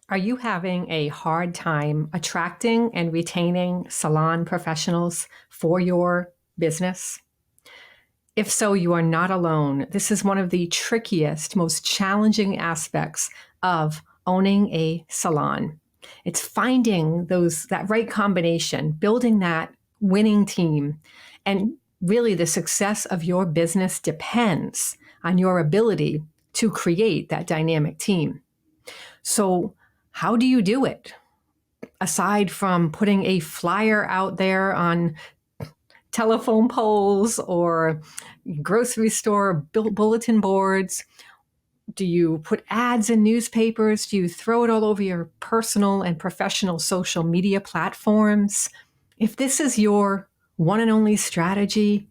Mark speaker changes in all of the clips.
Speaker 1: Are you having a hard time attracting and retaining salon professionals for your business? If so, you are not alone. This is one of the trickiest, most challenging aspects of owning a salon. It's finding that right combination, building that winning team. And really the success of your business depends on your ability to create that dynamic team. So, how do you do it? Aside from putting a flyer out there on telephone poles or grocery store bulletin boards, do you put ads in newspapers? Do you throw it all over your personal and professional social media platforms? If this is your one and only strategy,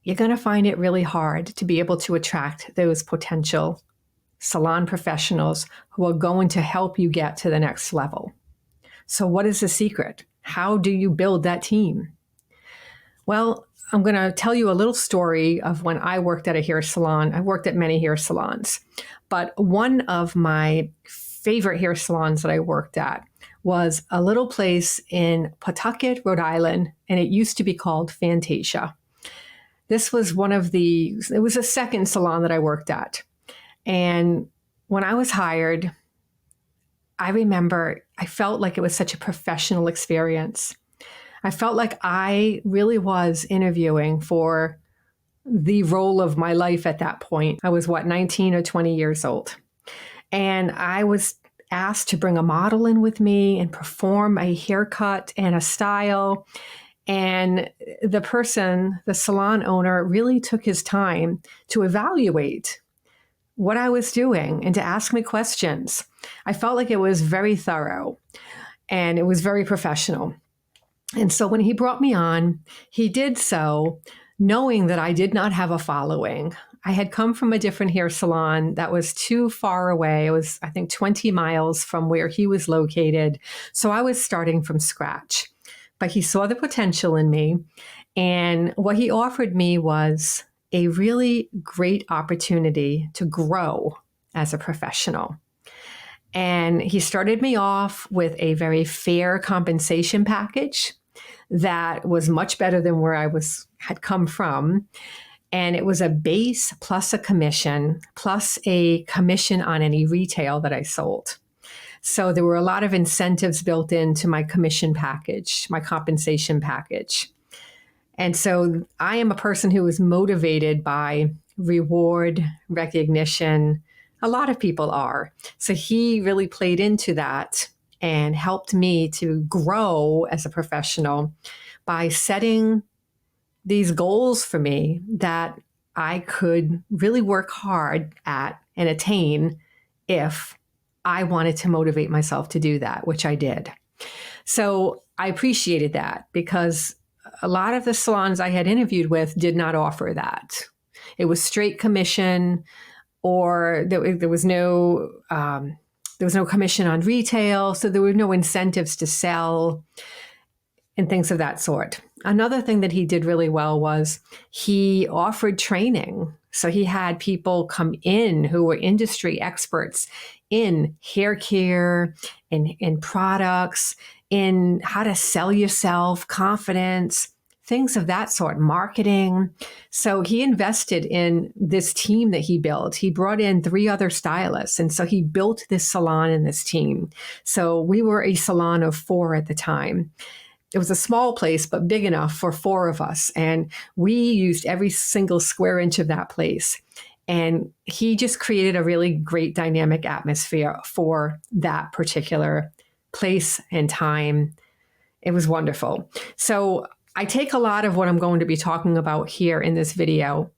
Speaker 1: you're going to find it really hard to be able to attract those potential salon professionals who are going to help you get to the next level. So what is the secret? How do you build that team? Well, I'm going to tell you a little story of when I worked at a hair salon. I worked at many hair salons, but one of my favorite hair salons that I worked at was a little place in Pawtucket, Rhode Island, and it used to be called Fantasia. This was it was a second salon that I worked at. And when I was hired, I remember I felt like it was such a professional experience. I felt like I really was interviewing for the role of my life at that point. I was 19 or 20 years old. And I was asked to bring a model in with me and perform a haircut and a style. And the salon owner, really took his time to evaluate what I was doing and to ask me questions. I felt like it was very thorough and it was very professional. And so when he brought me on, he did so knowing that I did not have a following. I had come from a different hair salon that was too far away. It was, I think, 20 miles from where he was located. So I was starting from scratch. But he saw the potential in me. And what he offered me was a really great opportunity to grow as a professional. And he started me off with a very fair compensation package that was much better than where had come from. And it was a base plus a commission on any retail that I sold. So there were a lot of incentives built into my commission package, my compensation package. And so I am a person who is motivated by reward, recognition. A lot of people are. So he really played into that and helped me to grow as a professional by setting these goals for me that I could really work hard at and attain if I wanted to motivate myself to do that, which I did. So I appreciated that because a lot of the salons I had interviewed with did not offer that. It was straight commission, or there was no commission on retail, so there were no incentives to sell and things of that sort. Another thing that he did really well was he offered training. So he had people come in who were industry experts in hair care, in products, in how to sell yourself, confidence, things of that sort, marketing. So he invested in this team that he built. He brought in 3 other stylists. And so he built this salon and this team. So we were a salon of 4 at the time. It was a small place, but big enough for 4 of us. And we used every single square inch of that place. And he just created a really great dynamic atmosphere for that particular place and time. It was wonderful. So I take a lot of what I'm going to be talking about here in this video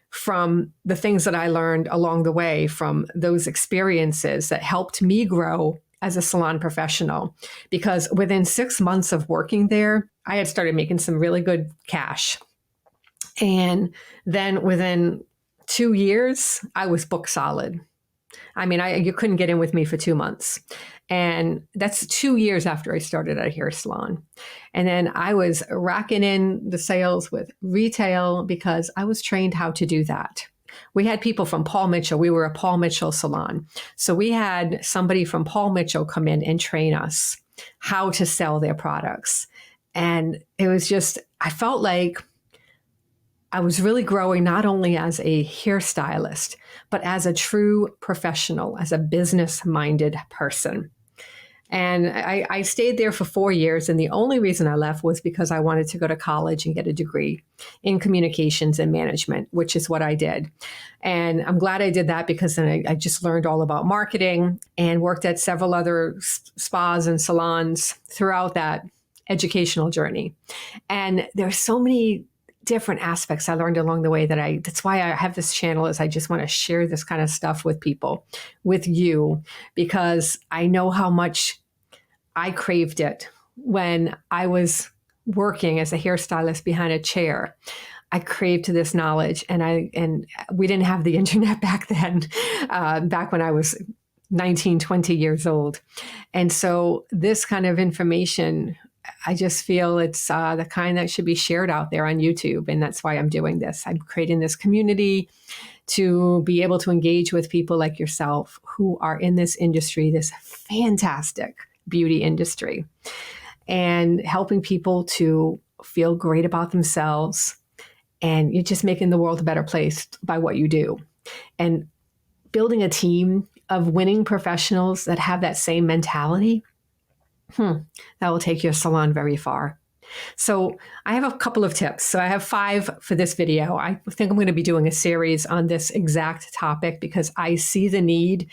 Speaker 1: from the things that I learned along the way from those experiences that helped me grow as a salon professional. Because within 6 months of working there, I had started making some really good cash. And then within 2 years, I was book solid. I mean, you couldn't get in with me for 2 months. And that's 2 years after I started at a hair salon. And then I was racking in the sales with retail because I was trained how to do that. We had people from Paul Mitchell. We were a Paul Mitchell salon. So we had somebody from Paul Mitchell come in and train us how to sell their products. And it was just, I felt like I was really growing not only as a hairstylist, but as a true professional, as a business-minded person. And I stayed there for 4 years. And the only reason I left was because I wanted to go to college and get a degree in communications and management, which is what I did. And I'm glad I did that because then I just learned all about marketing and worked at several other spas and salons throughout that educational journey. And there's so many different aspects I learned along the way that's why I have this channel, is I just want to share this kind of stuff with people, with you, because I know how much I craved it when I was working as a hairstylist behind a chair. I craved this knowledge, and we didn't have the internet back then, back when I was 19, 20 years old. And so this kind of information, I just feel it's the kind that should be shared out there on YouTube. And that's why I'm doing this. I'm creating this community to be able to engage with people like yourself who are in this industry, this fantastic beauty industry, and helping people to feel great about themselves. And you're just making the world a better place by what you do. And building a team of winning professionals that have that same mentality, that will take your salon very far. So I have a couple of tips. So I have 5 for this video. I think I'm going to be doing a series on this exact topic because I see the need.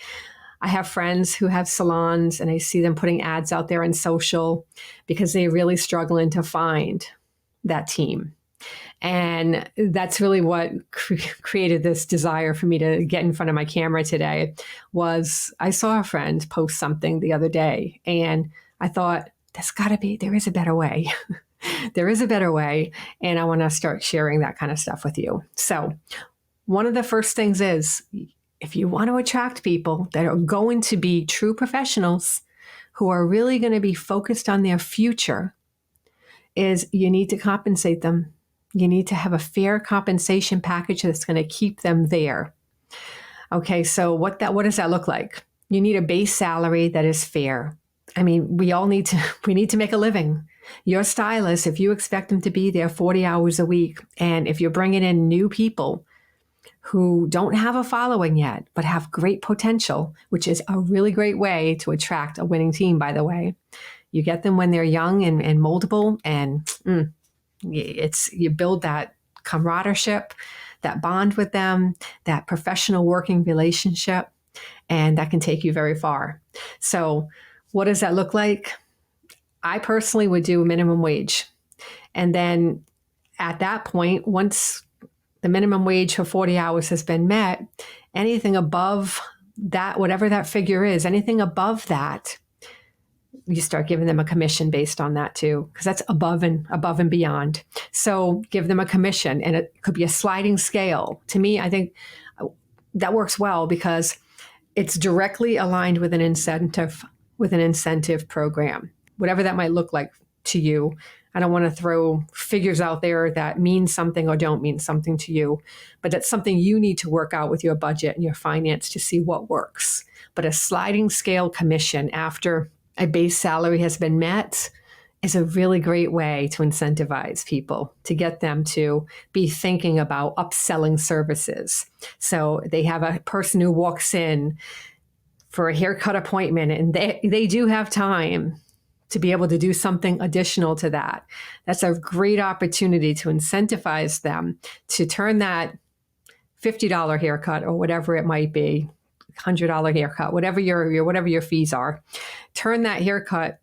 Speaker 1: I have friends who have salons and I see them putting ads out there on social because they're really struggling to find that team. And that's really what created this desire for me to get in front of my camera today. Was I saw a friend post something the other day and I thought, there is a better way. There is a better way. And I want to start sharing that kind of stuff with you. So one of the first things is, if you want to attract people that are going to be true professionals who are really going to be focused on their future, is you need to compensate them. You need to have a fair compensation package that's going to keep them there. Okay, so what does that look like? You need a base salary that is fair. I mean, we need to make a living. Your stylist, if you expect them to be there 40 hours a week, and if you're bringing in new people who don't have a following yet, but have great potential, which is a really great way to attract a winning team, by the way. You get them when they're young and moldable, and you build that camaraderie, that bond with them, that professional working relationship, and that can take you very far. So what does that look like? I personally would do a minimum wage. And then at that point, once the minimum wage for 40 hours has been met, anything above that, whatever that figure is, anything above that, you start giving them a commission based on that too, because that's above and beyond. So give them a commission, and it could be a sliding scale. To me, I think that works well because it's directly aligned with an incentive program, whatever that might look like to you. I don't want to throw figures out there that mean something or don't mean something to you, but that's something you need to work out with your budget and your finance to see what works. But a sliding scale commission after a base salary has been met is a really great way to incentivize people, to get them to be thinking about upselling services. So they have a person who walks in for a haircut appointment and they do have time to be able to do something additional to that. That's a great opportunity to incentivize them to turn that $50 haircut or whatever it might be, $100 haircut, whatever your fees are, turn that haircut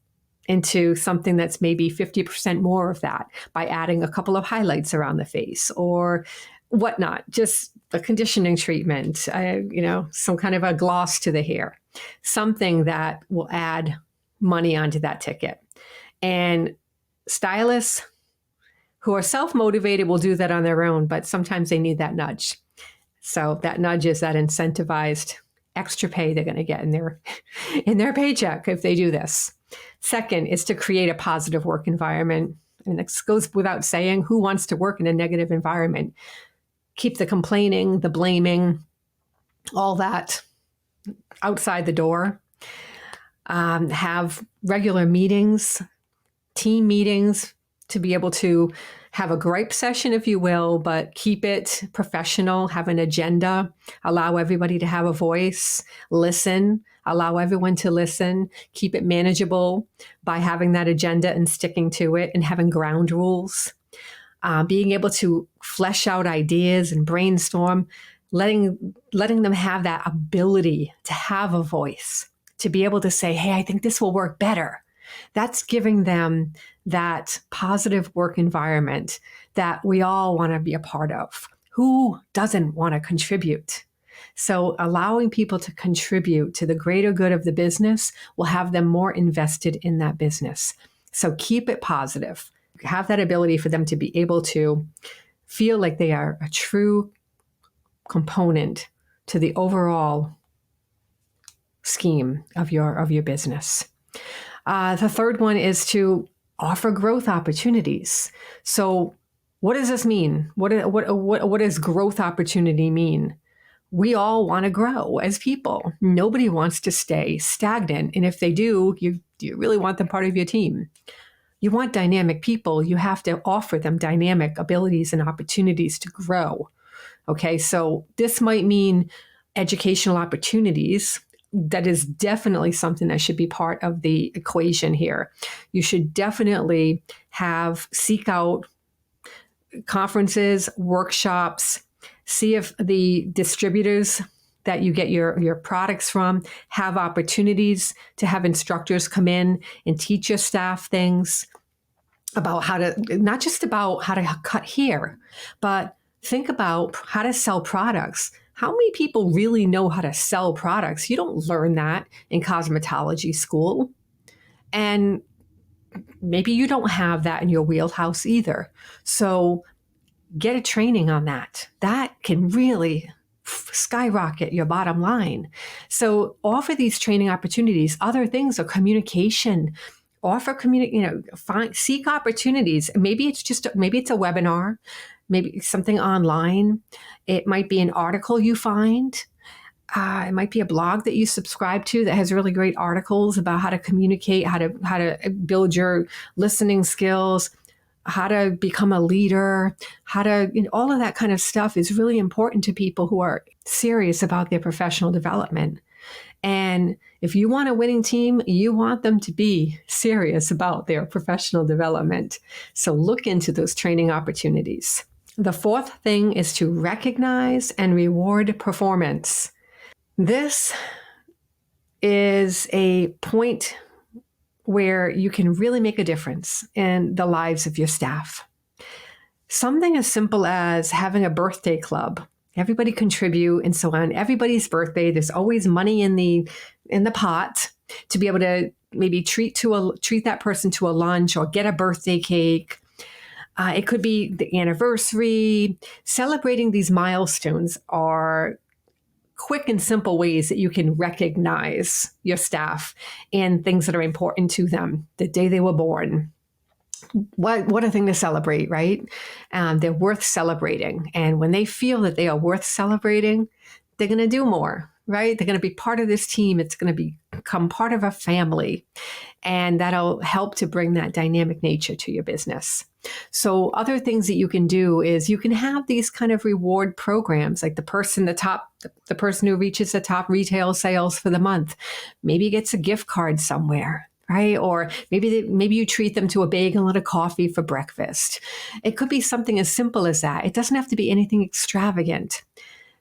Speaker 1: into something that's maybe 50% more of that by adding a couple of highlights around the face or whatnot, just a conditioning treatment, some kind of a gloss to the hair, something that will add money onto that ticket. And stylists who are self-motivated will do that on their own, but sometimes they need that nudge. So that nudge is that incentivized extra pay they're going to get in their paycheck if they do this. Second is to create a positive work environment. And this goes without saying, who wants to work in a negative environment? keep the complaining, the blaming, all that outside the door. Have regular meetings, team meetings, to be able to have a gripe session, if you will, but keep it professional, have an agenda, allow everybody to have a voice, listen, allow everyone to listen, keep it manageable by having that agenda and sticking to it and having ground rules. Being able to flesh out ideas and brainstorm, letting them have that ability to have a voice, to be able to say, hey, I think this will work better. That's giving them that positive work environment that we all want to be a part of. Who doesn't want to contribute? So allowing people to contribute to the greater good of the business will have them more invested in that business. So keep it positive. Have that ability for them to be able to feel like they are a true component to the overall scheme of your business. The third one is to offer growth opportunities. So what does this mean? What does growth opportunity mean? We all want to grow as people. Nobody wants to stay stagnant. And if they do, you really want them part of your team. You want dynamic people. You have to offer them dynamic abilities and opportunities to grow. Okay, so this might mean educational opportunities. That is definitely something that should be part of the equation here. You should definitely seek out conferences, workshops, see if the distributors that you get your products from have opportunities to have instructors come in and teach your staff things about not just about how to cut hair, but think about how to sell products. How many people really know how to sell products? You don't learn that in cosmetology school. And maybe you don't have that in your wheelhouse either. So get a training on that. That can really skyrocket your bottom line. So offer these training opportunities. Other things are communication. Offer seek opportunities. Maybe it's a webinar, maybe something online. It might be an article you find. It might be a blog that you subscribe to that has really great articles about how to communicate, how to build your listening skills, how to become a leader, all of that kind of stuff is really important to people who are serious about their professional development. And if you want a winning team, you want them to be serious about their professional development. So look into those training opportunities. The fourth thing is to recognize and reward performance. This is a point where you can really make a difference in the lives of your staff. Something as simple as having a birthday club. Everybody contribute, and so on everybody's birthday, there's always money in the pot to be able to maybe treat that person to a lunch or get a birthday cake. It could be the anniversary. Celebrating these milestones are quick and simple ways that you can recognize your staff and things that are important to them. The day they were born. What a thing to celebrate, right? They're worth celebrating. And when they feel that they are worth celebrating, they're going to do more, right? They're going to be part of this team. It's going to become part of a family. And that'll help to bring that dynamic nature to your business. So other things that you can do is you can have these kind of reward programs, like the person who reaches the top retail sales for the month, maybe gets a gift card somewhere. Right? Or maybe you treat them to a bagel and a coffee for breakfast. It could be something as simple as that. It doesn't have to be anything extravagant,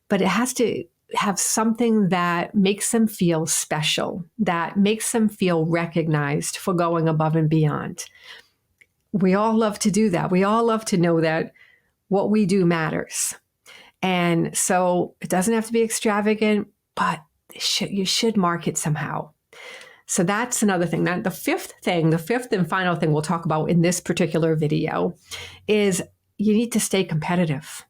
Speaker 1: but it has to have something that makes them feel special, that makes them feel recognized for going above and beyond. We all love to do that. We all love to know that what we do matters. And so it doesn't have to be extravagant, but you should mark it somehow. So that's another thing. Now, the fifth and final thing we'll talk about in this particular video is you need to stay competitive.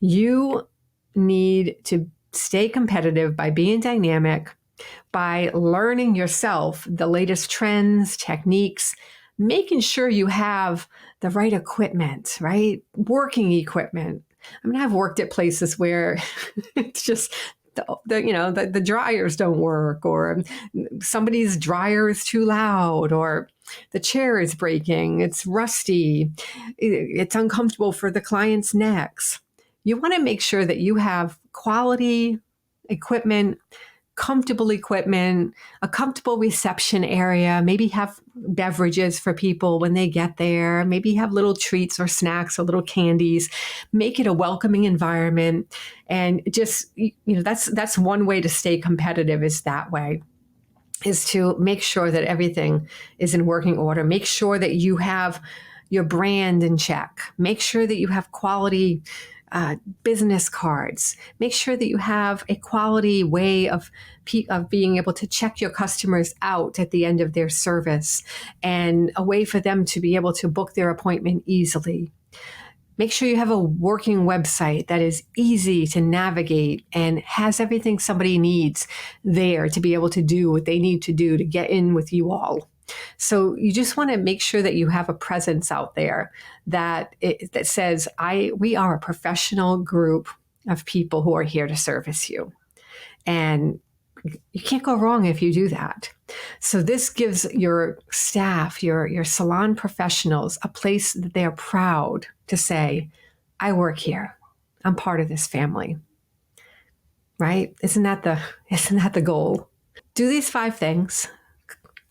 Speaker 1: You need to stay competitive by being dynamic, by learning yourself the latest trends, techniques, making sure you have the right equipment, right? Working equipment, I mean, I've worked at places where it's just the dryers don't work, or somebody's dryer is too loud, or the chair is breaking, it's rusty, it's uncomfortable for the client's necks. You want to make sure that you have quality equipment, comfortable equipment, a comfortable reception area, maybe have beverages for people when they get there, maybe have little treats or snacks or little candies, make it a welcoming environment. And just, that's one way to stay competitive, is that way, is to make sure that everything is in working order. Make sure that you have your brand in check. Make sure that you have quality business cards. Make sure that you have a quality way of being able to check your customers out at the end of their service, and a way for them to be able to book their appointment easily. Make sure you have a working website that is easy to navigate and has everything somebody needs there to be able to do what they need to do to get in with you all. So you just want to make sure that you have a presence out there that says, we are a professional group of people who are here to service you. And you can't go wrong if you do that. So this gives your staff, your salon professionals, a place that they are proud to say, I work here. I'm part of this family. Right? Isn't that the goal? Do these 5 things.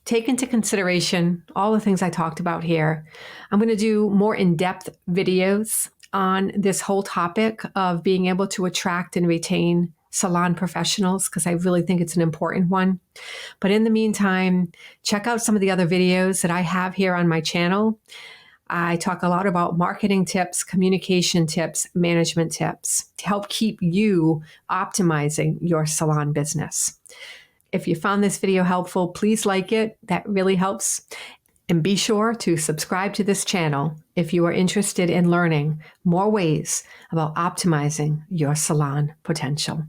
Speaker 1: Take into consideration all the things I talked about here. I'm going to do more in-depth videos on this whole topic of being able to attract and retain salon professionals, because I really think it's an important one. But in the meantime, check out some of the other videos that I have here on my channel. I talk a lot about marketing tips, communication tips, management tips to help keep you optimizing your salon business. If you found this video helpful, please like it. That really helps. And be sure to subscribe to this channel if you are interested in learning more ways about optimizing your salon potential.